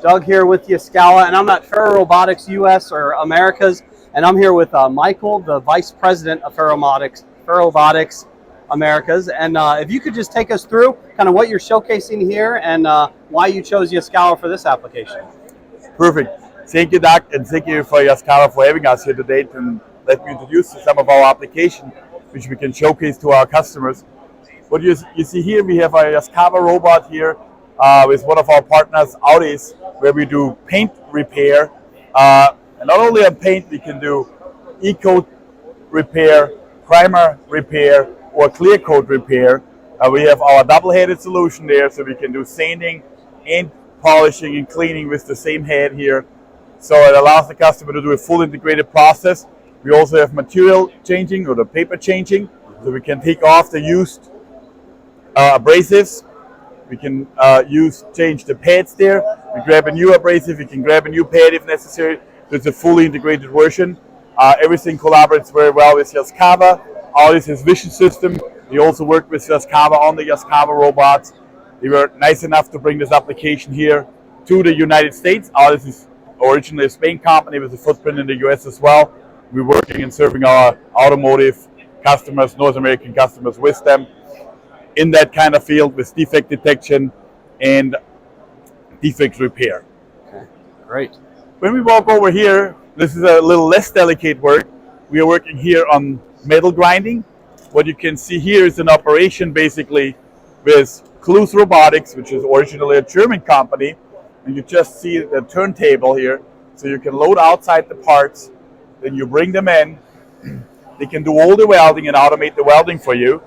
Doug here with Yaskawa, and I'm at FerRobotics US or Americas, and I'm here with Michael, the Vice President of FerRobotics Americas. And if you could just take us through kind of what you're showcasing here and why you chose Yaskawa for this application. Perfect. Thank you, Doug, and thank you for Yaskawa for having us here today, and let me introduce some of our applications which we can showcase to our customers. What you see here, we have a Yaskawa robot here with one of our partners, Audis, where we do paint repair. And not only on paint, we can do e-coat repair, primer repair, or clear coat repair. We have our double-headed solution there, so we can do sanding and polishing and cleaning with the same head here. So it allows the customer to do a full integrated process. We also have material changing or the paper changing, so we can take off the used abrasives. We can change the pads there. We grab a new abrasive, we can grab a new pad if necessary. So it's a fully integrated version. Everything collaborates very well with Yaskawa. All this is vision system. We also work with Yaskawa on the Yaskawa robots. They were nice enough to bring this application here to the United States. All this is originally a Spain company with a footprint in the US as well. We're working and serving our automotive customers, North American customers with them in that kind of field with defect detection and defect repair. Okay, great. When we walk over here, this is a little less delicate work. We are working here on metal grinding. What you can see here is an operation basically with Clues Robotics, which is originally a German company. And you just see the turntable here. So you can load outside the parts, then you bring them in. They can do all the welding and automate the welding for you.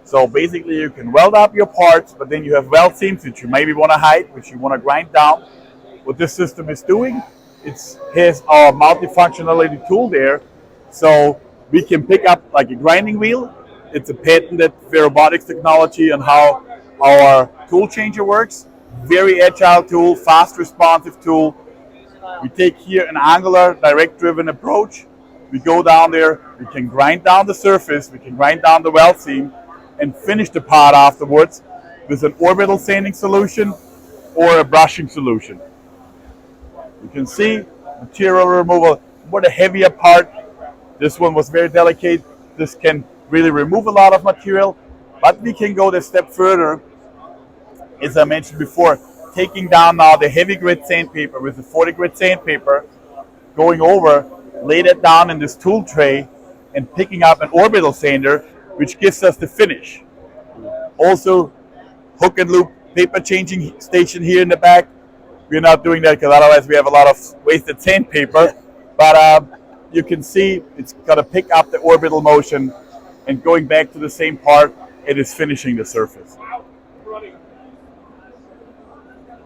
So basically you can weld up your parts, but then you have weld seams which you maybe want to hide, which you want to grind down. What this system is doing, it has our multifunctionality tool there. So we can pick up like a grinding wheel. It's a patented FerRobotics technology on how our tool changer works. Very agile tool, fast responsive tool. We take here an angular, direct driven approach. We go down there, we can grind down the surface, we can grind down the weld seam, and finish the part afterwards with an orbital sanding solution or a brushing solution. You can see material removal, more the heavier part. This one was very delicate. This can really remove a lot of material, but we can go a step further. As I mentioned before, taking down now the heavy grit sandpaper with the 40 grit sandpaper, going over, lay that down in this tool tray and picking up an orbital sander, which gives us the finish. Also, hook and loop paper changing station here in the back. We're not doing that because otherwise we have a lot of wasted sandpaper. But you can see it's got to pick up the orbital motion and going back to the same part, it is finishing the surface.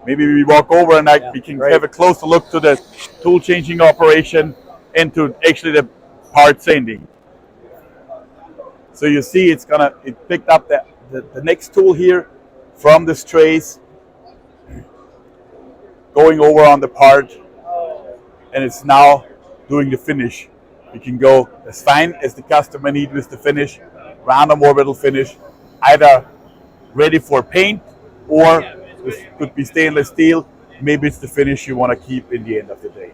Maybe we walk over and we can have a closer look to the tool changing operation and to actually the part sanding. So you see it picked up the next tool here from this trace, going over on the part, and it's now doing the finish. You can go as fine as the customer needs with the finish, random orbital finish, either ready for paint or this could be stainless steel. Maybe it's the finish you want to keep in the end of the day,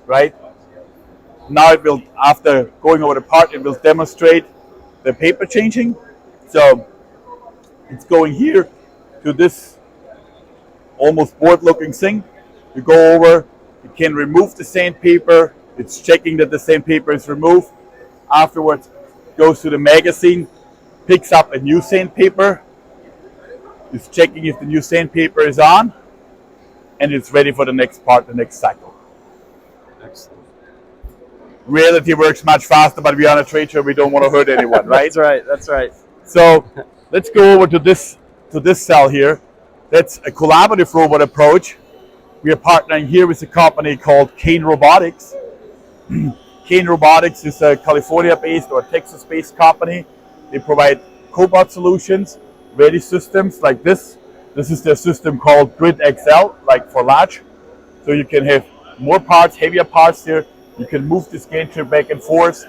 right? Now it will, after going over the part, it will demonstrate the paper changing. So it's going here to this almost board looking thing. You go over, you can remove the sandpaper. It's checking that the sandpaper is removed. Afterwards, goes to the magazine, picks up a new sandpaper. It's checking if the new sandpaper is on, and it's ready for the next part, the next cycle. Excellent. Reality works much faster, but we're on a trade show, we don't want to hurt anyone, right? That's right, that's right. So let's go over to this cell here. That's a collaborative robot approach. We are partnering here with a company called Robotics. Robotics is a California-based or Texas-based company. They provide cobot solutions, ready systems like this. This is their system called Grid XL, like for large. So you can have more parts, heavier parts there. You can move this gantry back and forth.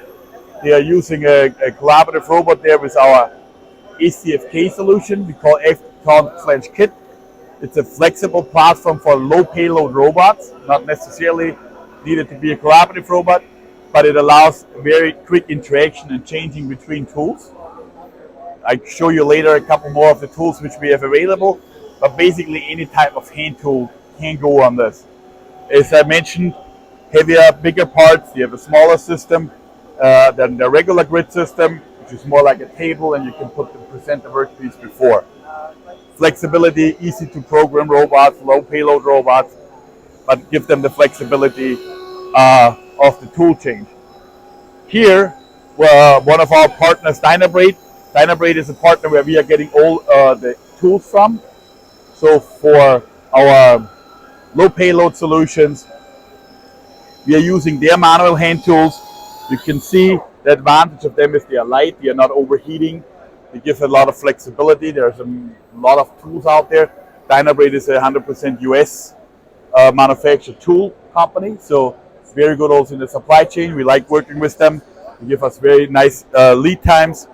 They are using a collaborative robot there with our ACFK solution. We call F-Kit. It's a flexible platform for low payload robots, not necessarily needed to be a collaborative robot, but it allows very quick interaction and changing between tools. I show you later a couple more of the tools which we have available, but basically any type of hand tool can go on this. As I mentioned, heavier, bigger parts, you have a smaller system than the regular grid system, which is more like a table and you can present the workpiece before. Flexibility, easy to program robots, low payload robots, but give them the flexibility of the tool change. Here, one of our partners, Dynabrade. Dynabrade is a partner where we are getting all the tools from. So for our low payload solutions, we are using their manual hand tools. You can see the advantage of them is they are light, they are not overheating. They give a lot of flexibility. There's a lot of tools out there. Dynabrade is a 100% US manufactured tool company, so very good also in the supply chain. We like working with them. They give us very nice lead times.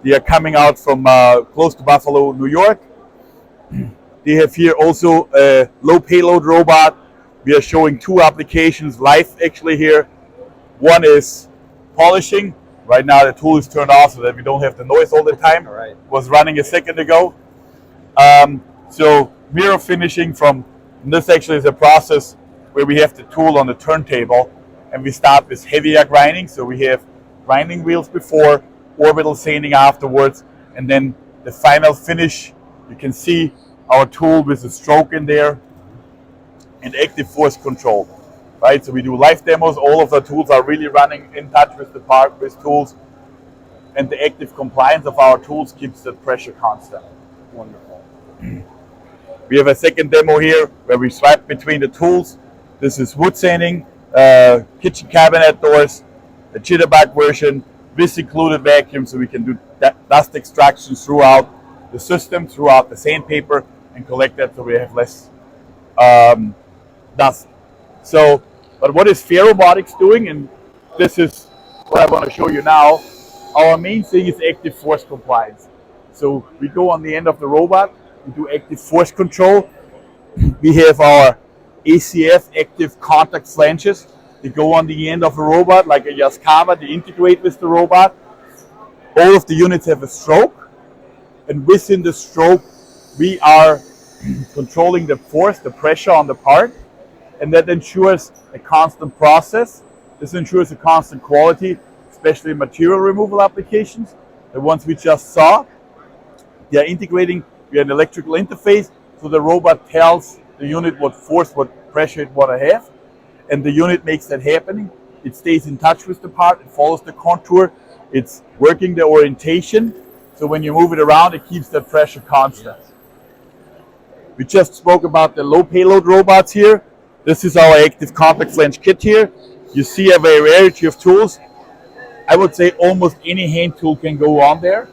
They are coming out from close to Buffalo, New York. They have here also a low payload robot. We are showing two applications live actually here. One is polishing. Right now the tool is turned off so that we don't have the noise all the time. Right. It was running a second ago. So mirror finishing this actually is a process where we have the tool on the turntable and we start with heavier grinding. So we have grinding wheels before, orbital sanding afterwards, and then the final finish. You can see our tool with a stroke in there and active force control. Right, so we do live demos. All of the tools are really running in touch with the part with tools, and the active compliance of our tools keeps the pressure constant. Wonderful. We have a second demo here where we swipe between the tools. This is wood sanding, kitchen cabinet doors, the jitterbug version with included vacuum, so we can do dust extractions throughout the system, throughout the sandpaper, and collect that so we have less dust. So, but what is FerRobotics doing? And this is what I want to show you now. Our main thing is active force compliance. So we go on the end of the robot, we do active force control. We have our ACF active contact flanges. They go on the end of a robot like a Yaskawa, they integrate with the robot. All of the units have a stroke, and within the stroke we are controlling the force, the pressure on the part, and that ensures a constant process. This ensures a constant quality, especially in material removal applications. The ones we just saw, they are integrating via an electrical interface, so the robot tells the unit what force, what pressure it want to have, and the unit makes that happening. It stays in touch with the part, it follows the contour, it's working the orientation, so when you move it around, it keeps that pressure constant. We just spoke about the low payload robots here. This is our active contact flange kit here. You see a variety of tools. I would say almost any hand tool can go on there.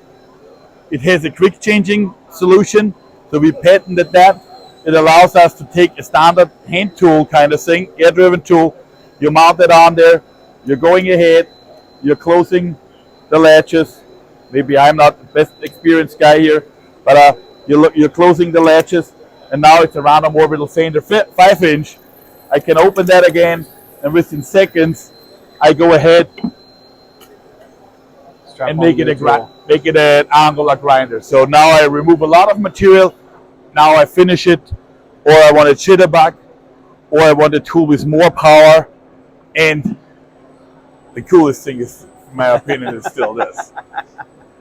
It has a quick changing solution, so we patented that. It allows us to take a standard hand tool kind of thing, air-driven tool. You mount it on there, you're going ahead, you're closing the latches. Maybe I'm not the best experienced guy here, but you're closing the latches, and now it's a random orbital sander 5-inch. I can open that again, and within seconds, I go ahead and make it an angular grinder. So now I remove a lot of material. Now I finish it, or I want a jitterbug, or I want a tool with more power. And the coolest thing is, in my opinion, is still this.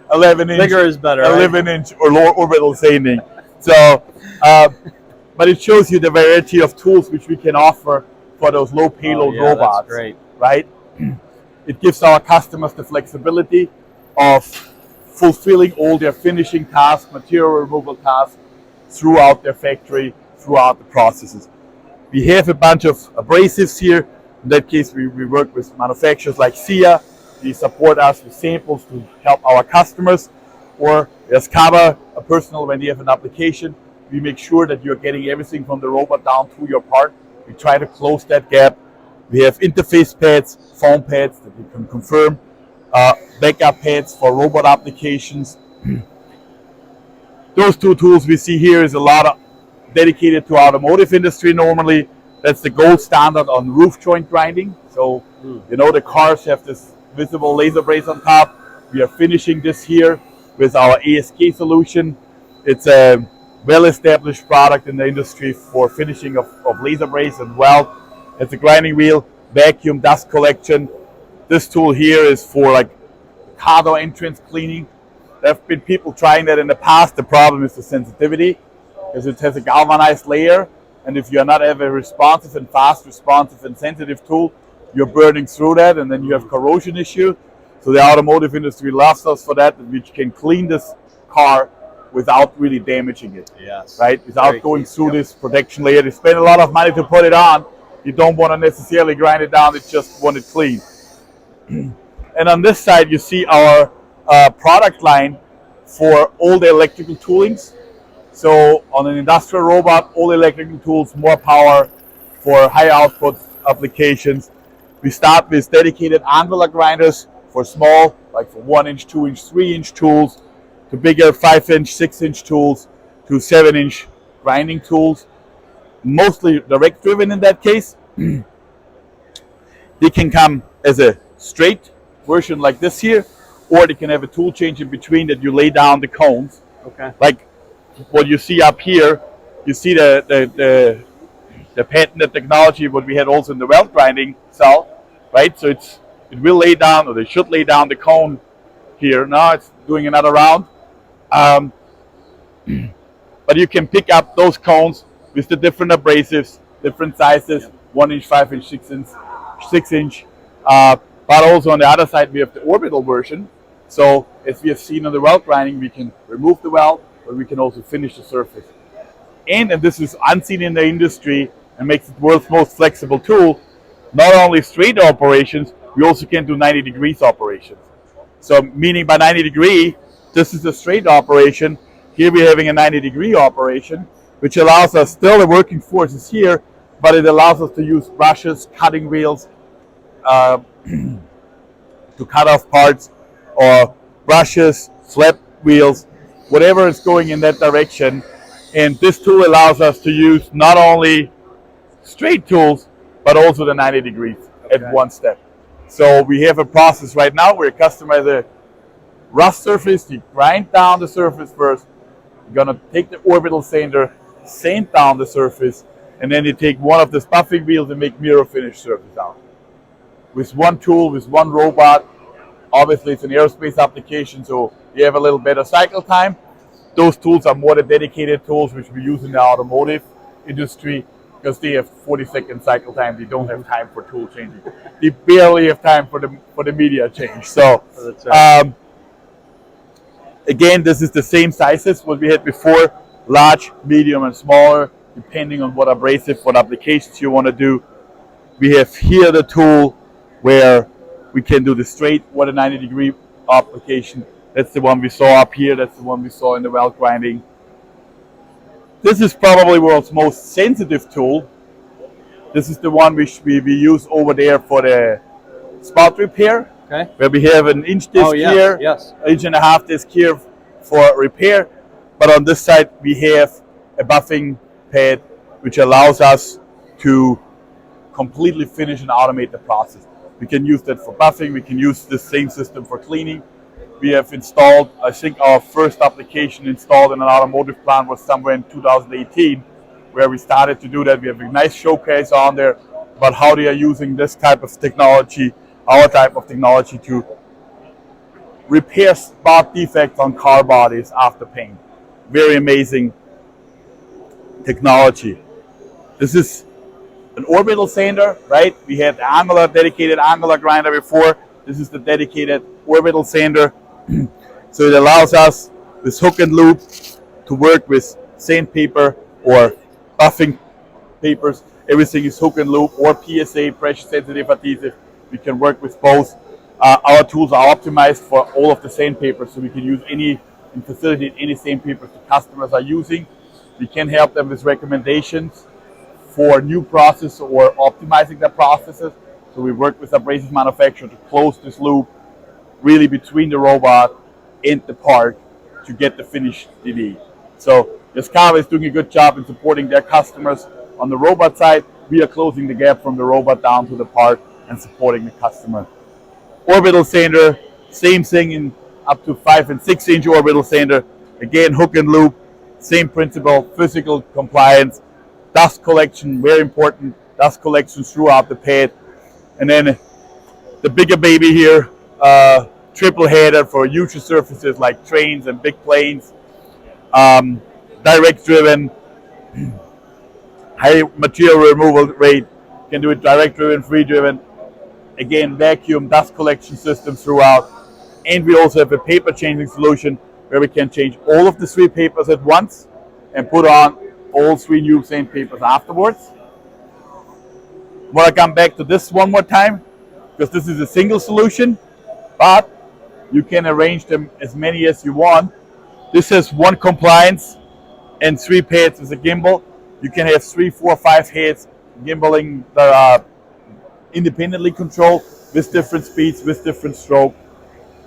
11-inch. Bigger is better. 11-inch or lower orbital sanding. So, but it shows you the variety of tools which we can offer for those low payload robots. That's great. Right? It gives our customers the flexibility of fulfilling all their finishing tasks, material removal tasks throughout their factory, throughout the processes. We have a bunch of abrasives here. In that case, we work with manufacturers like SIA. They support us with samples to help our customers. Or as Kaba, a personal, when you have an application, we make sure that you're getting everything from the robot down to your part. We try to close that gap. We have interface pads, foam pads that you can confirm, backup pads for robot applications. Those two tools we see here is a lot of dedicated to automotive industry normally. That's the gold standard on roof joint grinding. So, you know, the cars have this visible laser brace on top. We are finishing this here with our ASK solution. It's a well-established product in the industry for finishing of laser brace and weld. It's a grinding wheel, vacuum, dust collection. This tool here is for like car door entrance cleaning. There have been people trying that in the past. The problem is the sensitivity, because it has a galvanized layer, and if you're not have a responsive and fast responsive and sensitive tool, you're burning through that, and then you have corrosion issue. So the automotive industry loves us for that we can clean this car without really damaging it. Yes. Right? Without Very going key. through this protection layer. They spend a lot of money to put it on. You don't want to necessarily grind it down, you just want it clean. And on this side, you see our product line for all the electrical toolings. So on an industrial robot, all electrical tools, more power for high output applications. We start with dedicated angular grinders for small, like for 1-inch, 2-inch, 3-inch tools, to bigger 5-inch, 6-inch tools, to 7-inch grinding tools. Mostly direct driven in that case. They can come as a straight version like this here, or they can have a tool change in between that you lay down the cones. Okay. Like what you see up here, you see the patented technology what we had also in the weld grinding cell, right? So it will lay down, or they should lay down the cone here. Now it's doing another round. But you can pick up those cones with the different abrasives, different sizes, 1-inch, 5-inch, 6-inch. But also on the other side, we have the orbital version. So as we have seen on the weld grinding, we can remove the weld, but we can also finish the surface. And this is unseen in the industry and makes it the world's most flexible tool. Not only straight operations, we also can do 90 degrees operations. So meaning by 90 degree, this is a straight operation. Here we're having a 90-degree operation, which allows us, still the working force is here, but it allows us to use brushes, cutting wheels, to cut off parts, or brushes, flap wheels, whatever is going in that direction. And this tool allows us to use not only straight tools, but also the 90 degrees at one step. So we have a process right now where a customer has a rough surface, you grind down the surface first, you're gonna take the orbital sander, sand down the surface, and then you take one of the buffing wheels and make mirror finish surface out. With one tool, with one robot. Obviously it's an aerospace application, so you have a little better cycle time. Those tools are more the dedicated tools which we use in the automotive industry, because they have 40-second cycle time. They don't have time for tool changing. They barely have time for the media change. So again, this is the same sizes what we had before, large, medium, and smaller, depending on what abrasive, what applications you want to do. We have here the tool where we can do the straight, what a 90-degree application. That's the one we saw up here. That's the one we saw in the weld grinding. This is probably world's most sensitive tool. This is the one which we use over there for the spout repair. Okay. Where we have an inch disc here, inch and a half disc here for repair. But on this side, we have a buffing pad, which allows us to completely finish and automate the process. We can use that for buffing. We can use the same system for cleaning. We have installed, I think our first application installed in an automotive plant was somewhere in 2018, where we started to do that. We have a nice showcase on there about how they are using this type of technology, our type of technology, to repair spot defects on car bodies after paint. Very amazing technology. This is an orbital sander, right? We had the dedicated angular grinder before. This is the dedicated orbital sander. So it allows us, with hook and loop, to work with sandpaper or buffing papers. Everything is hook and loop or PSA, pressure sensitive adhesive. We can work with both. Our tools are optimized for all of the sandpaper, so we can use any and facilitate any sandpapers the customers are using. We can help them with recommendations for new process or optimizing their processes. So we work with abrasive manufacturer to close this loop really between the robot and the part to get the finish they need. So Yaskawa is doing a good job in supporting their customers on the robot side. We are closing the gap from the robot down to the part and supporting the customer. Orbital sander, same thing in up to 5 and 6 inch orbital sander. Again, hook and loop, same principle, physical compliance, dust collection, very important, dust collection throughout the pad. And then the bigger baby here, triple header for huge surfaces like trains and big planes, direct driven, high material removal rate, can do it direct driven, free driven. Again, vacuum, dust collection system throughout. And we also have a paper changing solution where we can change all of the 3 papers at once and put on all 3 new same papers afterwards. I want to come back to this one more time because this is a single solution, but you can arrange them as many as you want. This has 1 compliance and 3 pads with a gimbal. You can have 3, 4, 5 heads gimbaling that are independently controlled with different speeds, with different stroke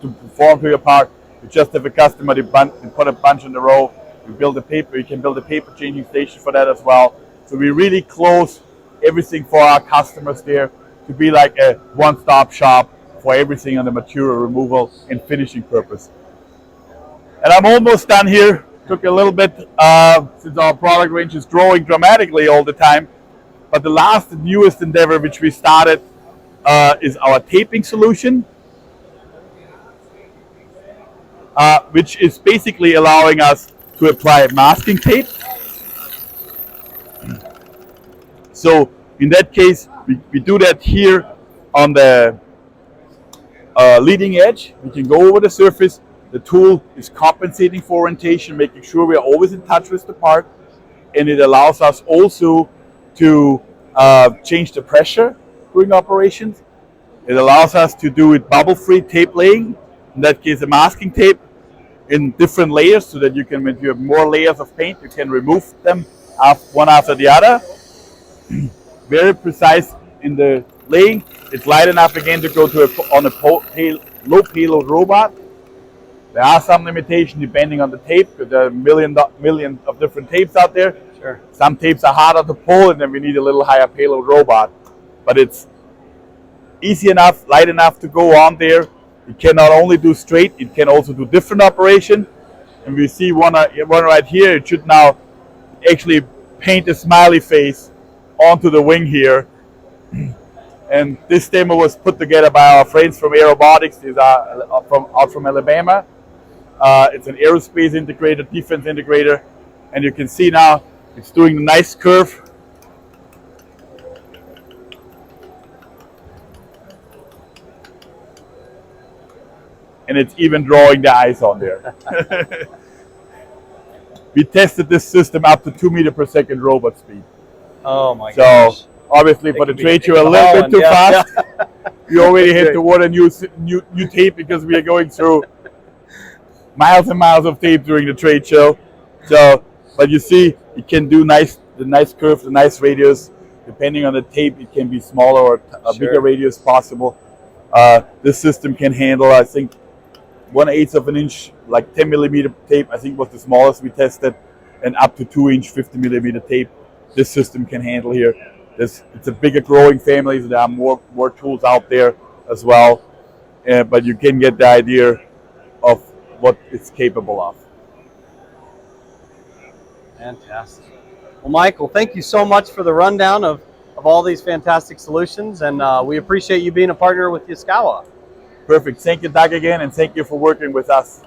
to perform to your part. You just have a customer, they put a bunch in a row, you build a paper, you can build a paper changing station for that as well. So we really close everything for our customers there to be like a one-stop shop for everything on the material removal and finishing purpose. And I'm almost done here. Took a little bit since our product range is growing dramatically all the time. But the last and newest endeavor which we started is our taping solution, which is basically allowing us to apply masking tape. So in that case, we do that here on the leading edge. We can go over the surface. The tool is compensating for orientation, making sure we are always in touch with the part. And it allows us also to change the pressure during operations. It allows us to do it bubble-free tape laying. In that case, a masking tape in different layers so that you can, when you have more layers of paint, you can remove them one after the other. Very precise in the laying. It's light enough again to go to on a low payload robot. There are some limitations depending on the tape because there are million of different tapes out there. Sure. Some tapes are harder to pull and then we need a little higher payload robot. But it's easy enough, light enough to go on there. It can not only do straight, it can also do different operation. And we see one right here. It should now actually paint a smiley face onto the wing here. And this demo was put together by our friends from FerRobotics. These are out from Alabama. It's an aerospace integrator, defense integrator. And you can see now it's doing a nice curve. And it's even drawing the eyes on there. We tested this system up to 2 meters per second robot speed. Oh my gosh. So obviously for the trade show a little bit too fast. We already had to order new tape because we are going through miles and miles of tape during the trade show. So, but you see, it can do the nice curve, the nice radius. Depending on the tape, it can be smaller or a bigger radius possible. This system can handle, I think, 1/8 of an inch, like 10 millimeter tape, I think was the smallest we tested, and up to 2 inch 50 millimeter tape. This system can handle here. It's a bigger growing family, so there are more tools out there as well. But you can get the idea of what it's capable of. Fantastic. Well, Michael, thank you so much for the rundown of all these fantastic solutions, and we appreciate you being a partner with Yaskawa. Perfect. Thank you, Doug, again, and thank you for working with us.